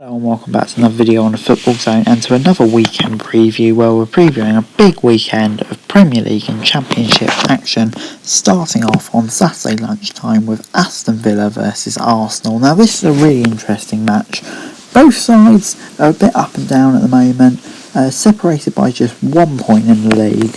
Hello and welcome back to another video on the Football Zone and to another weekend preview where we're previewing a big weekend of Premier League and Championship action, starting off on Saturday lunchtime with Aston Villa versus Arsenal. Now this is a really interesting match. Both sides are a bit up and down at the moment, separated by just 1 point in the league.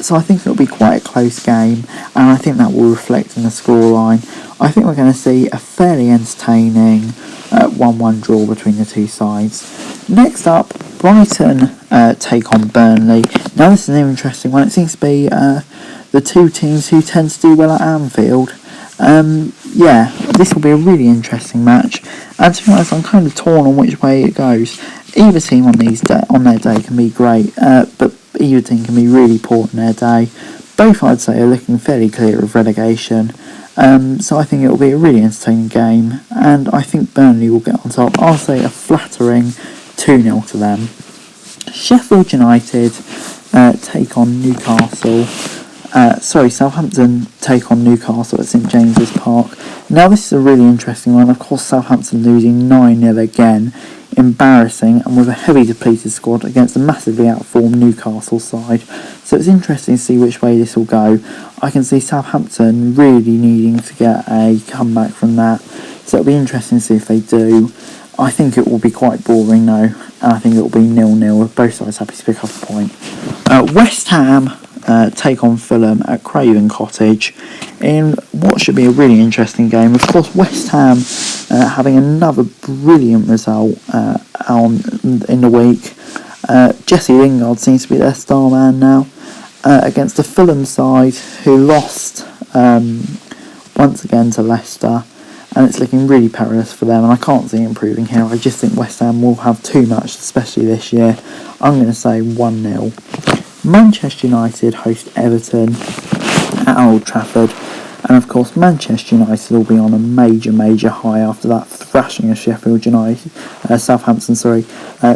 So I think it'll be quite a close game, and I think that will reflect in the scoreline. I think we're going to see a fairly entertaining 1-1 draw between the two sides. Next up, Brighton take on Burnley. Now this is an interesting one. It seems to be the two teams who tend to do well at Anfield. This will be a really interesting match. And to be honest, I'm kind of torn on which way it goes. Either team on their day can be great, but either team can be really poor on their day. Both, I'd say, are looking fairly clear of relegation. So I think it will be a really entertaining game, and I think Burnley will get on top. I'll say a flattering 2-0 to them. Sheffield United take on Newcastle. Southampton take on Newcastle at St James's Park. Now this is a really interesting one. Of course, Southampton losing 9-0 again. Embarrassing, and with a heavy depleted squad against a massively outformed Newcastle side. So it's interesting to see which way this will go. I can see Southampton really needing to get a comeback from that. So it'll be interesting to see if they do. I think it will be quite boring though, and I think it will be 0-0 with both sides happy to pick up a point. West Ham take on Fulham at Craven Cottage in what should be a really interesting game. Of course, West Ham having another brilliant result in the week. Jesse Lingard seems to be their star man now against the Fulham side who lost once again to Leicester, and it's looking really perilous for them, and I can't see it improving here. I just think West Ham will have too much, especially this year. I'm going to say 1-0. Manchester United host Everton at Old Trafford, and of course Manchester United will be on a major high after that thrashing of Southampton.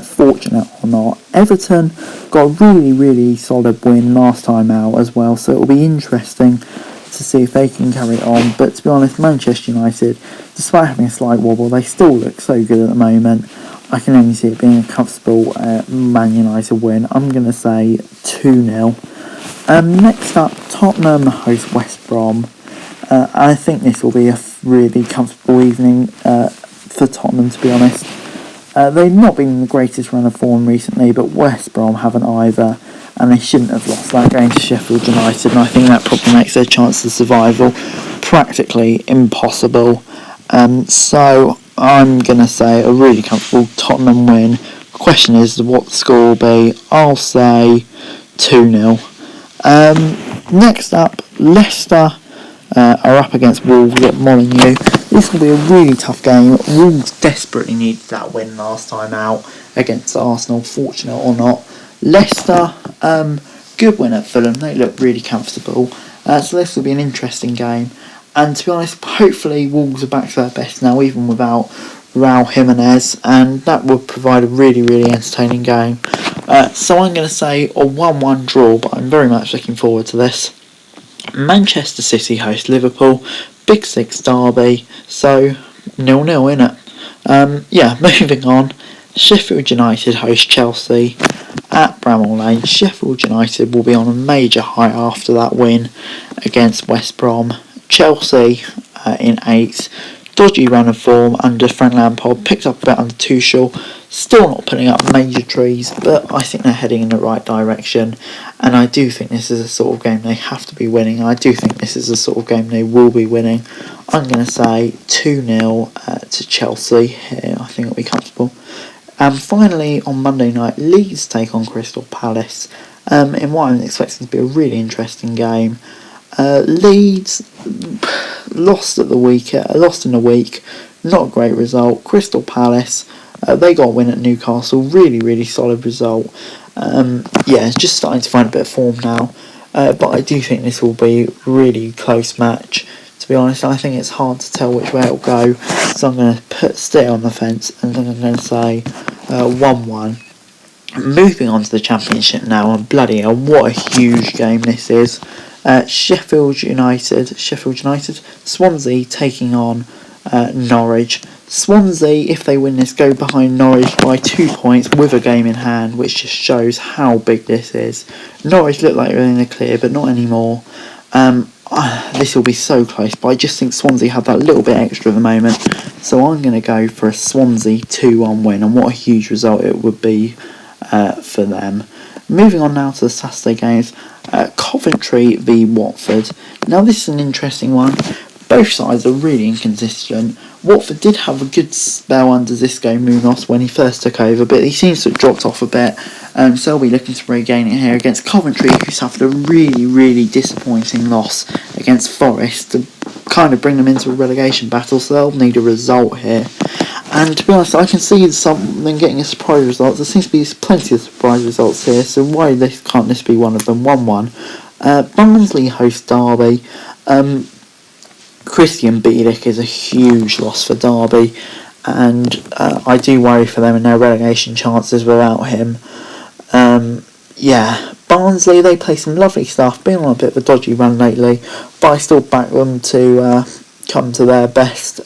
Fortunate or not, Everton got a really solid win last time out as well, so it will be interesting to see if they can carry it on. But to be honest, Manchester United, despite having a slight wobble, they still look so good at the moment. I can only see it being a comfortable Man United win. I'm going to say 2-0. Next up, Tottenham host West Brom. I think this will be a really comfortable evening for Tottenham, to be honest. They've not been in the greatest run of form recently, but West Brom haven't either, and they shouldn't have lost that game to Sheffield United, and I think that probably makes their chance of survival practically impossible. So I'm going to say a really comfortable Tottenham win. The question is what the score will be. I'll say 2-0. Next up, Leicester are up against Wolves at Molineux. This will be a really tough game. Wolves desperately needed that win last time out against Arsenal, fortunate or not. Leicester, good win at Fulham. They look really comfortable. So this will be an interesting game. And to be honest, hopefully Wolves are back to their best now, even without Raul Jimenez, and that would provide a really entertaining game. So I'm going to say a 1-1 draw, but I'm very much looking forward to this. Manchester City host Liverpool, Big Six derby, so 0-0 innit? Moving on. Sheffield United host Chelsea at Bramall Lane. Sheffield United will be on a major high after that win against West Brom. Chelsea in 8th. Dodgy run of form under Frank Lampard, picked up a bit under Tuchel, still not putting up major trees, but I think they're heading in the right direction, and I do think this is a sort of game they have to be winning, and I do think this is a sort of game they will be winning. I'm going to say 2-0 to Chelsea here. I think it'll be comfortable. And finally, on Monday night, Leeds take on Crystal Palace in what I'm expecting to be a really interesting game. Leeds lost in the week, not a great result. Crystal Palace, they got a win at Newcastle, really solid result. Just starting to find a bit of form now, but I do think this will be a really close match. To be honest, I think it's hard to tell which way it'll go, so I'm going to stay on the fence, and then I'm going to say 1-1. Moving on to the Championship now, and bloody hell, what a huge game this is. Sheffield United, Swansea taking on Norwich. Swansea, if they win this, go behind Norwich by 2 points with a game in hand, which just shows how big this is. Norwich look like they're in the clear, but not anymore. This will be so close, but I just think Swansea have that little bit extra at the moment. So I'm going to go for a Swansea 2-1 win, and what a huge result it would be for them. Moving on now to the Saturday games. Coventry v Watford. Now this is an interesting one. Both sides are really inconsistent. Watford did have a good spell under Xisco Munoz when he first took over, but he seems to have dropped off a bit. So we'll be looking to regain it here against Coventry, who suffered a really, really disappointing loss against Forest to kind of bring them into a relegation battle, so they'll need a result here. And to be honest, I can see them getting a surprise result. There seems to be plenty of surprise results here, so why can't this be one of them? 1-1. Barnsley host Derby. Christian Bielik is a huge loss for Derby, and I do worry for them and their relegation chances without him. Barnsley, they play some lovely stuff, been on a bit of a dodgy run lately, but I still back them to come to their best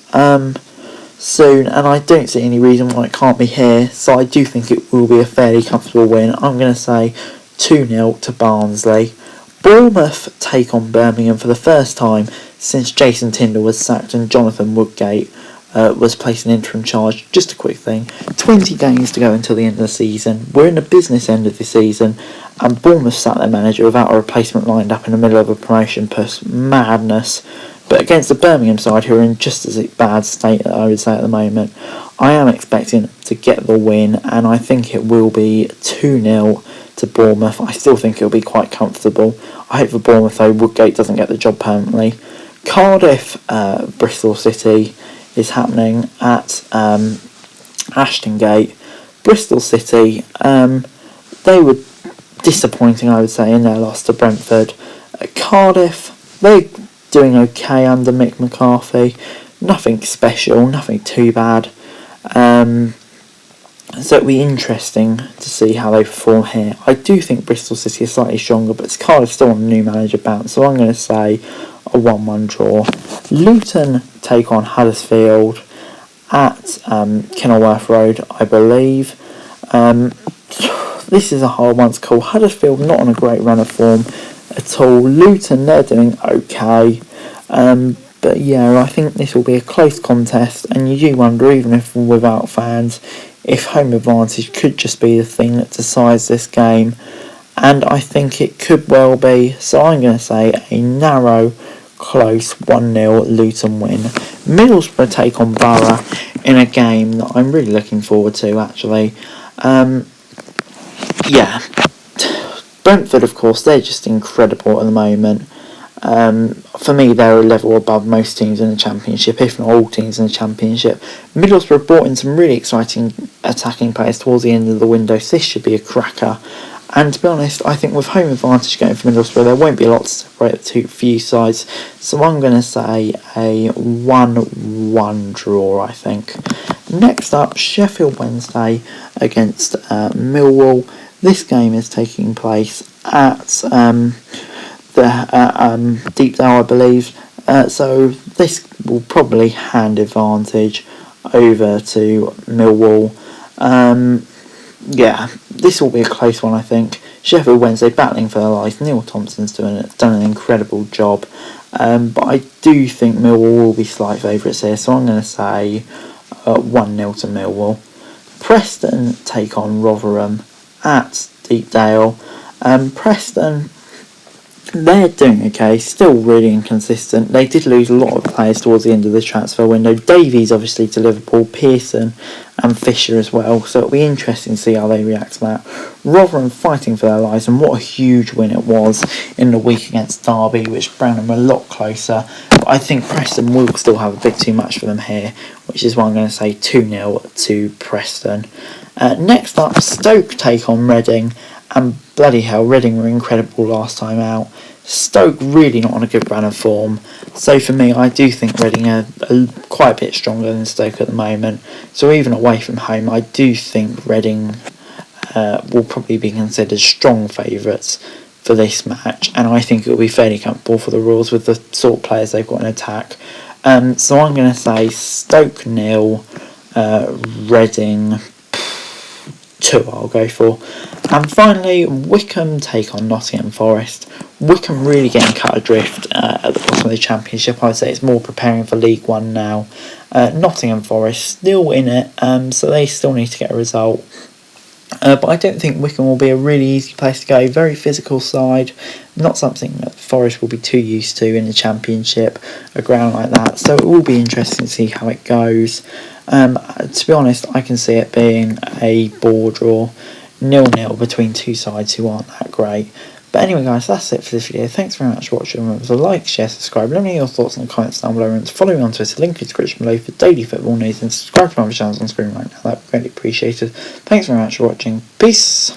soon, and I don't see any reason why it can't be here, so I do think it will be a fairly comfortable win. I'm going to say 2-0 to Barnsley. Bournemouth take on Birmingham for the first time since Jason Tyndall was sacked and Jonathan Woodgate was placed in interim charge. Just a quick thing, 20 games to go until the end of the season. We're in the business end of the season, and Bournemouth sat their manager without a replacement lined up in the middle of a promotion push. Madness. But against the Birmingham side, who are in just as bad state, I would say, at the moment, I am expecting to get the win, and I think it will be 2-0 to Bournemouth. I still think it'll be quite comfortable. I hope for Bournemouth, though, Woodgate doesn't get the job permanently. Cardiff, Bristol City is happening at Ashton Gate. Bristol City, they were disappointing, I would say, in their loss to Brentford. Cardiff, they're doing okay under Mick McCarthy. Nothing special, nothing too bad. So it'll be interesting to see how they perform here. I do think Bristol City is slightly stronger, but Cardiff still on a new manager bounce, so I'm going to say a 1-1 draw. Luton take on Huddersfield at Kenilworth Road, I believe. This is a hard one to call. Huddersfield not on a great run of form at all. Luton, they're doing okay. But yeah, I think this will be a close contest, and you do wonder, even if without fans, if home advantage could just be the thing that decides this game. And I think it could well be, so I'm going to say a narrow, close 1-0 Luton win. Middlesbrough take on Borough in a game that I'm really looking forward to, actually. Brentford, of course, they're just incredible at the moment. For me, they're a level above most teams in the Championship, if not all teams in the Championship. Middlesbrough brought in some really exciting attacking players towards the end of the window, so this should be a cracker. And to be honest, I think with home advantage going for Middlesbrough, there won't be a lot to separate the two few sides. So I'm going to say a 1-1 draw, I think. Next up, Sheffield Wednesday against Millwall. This game is taking place at Deepdale, I believe. So this will probably hand advantage over to Millwall. This will be a close one, I think. Sheffield Wednesday battling for their life. Neil Thompson's done an incredible job. But I do think Millwall will be slight favourites here, so I'm going to say 1-0 to Millwall. Preston take on Rotherham at Deepdale. Preston, they're doing okay, still really inconsistent. They did lose a lot of players towards the end of the transfer window. Davies obviously to Liverpool, Pearson and Fisher as well, so it'll be interesting to see how they react to that. Rotherham fighting for their lives, and what a huge win it was in the week against Derby, which brought them a lot closer. But I think Preston will still have a bit too much for them here, which is why I'm going to say 2-0 to Preston. Next up, Stoke take on Reading, and bloody hell, Reading were incredible last time out. Stoke really not on a good run of form, so for me, I do think Reading are quite a bit stronger than Stoke at the moment. So even away from home, I do think Reading will probably be considered strong favourites for this match, and I think it will be fairly comfortable for the Royals with the sort of players they've got in attack. So I'm going to say Stoke 0, Reading 2 I'll go for. And finally, Wycombe take on Nottingham Forest. Wycombe really getting cut adrift at the bottom of the Championship. I'd say it's more preparing for League One now. Nottingham Forest still in it, so they still need to get a result. But I don't think Wycombe will be a really easy place to go. Very physical side, not something that Forest will be too used to in the Championship, a ground like that. So it will be interesting to see how it goes. To be honest, I can see it being a ball draw, 0-0 between two sides who aren't that great. But anyway guys, that's it for this video. Thanks very much for watching. Remember to like, share, subscribe. Let me know your thoughts in the comments down below. And follow me on Twitter, link in the description below for daily football news. And subscribe to my other channels on screen right now. That would be greatly appreciated. Thanks very much for watching. Peace.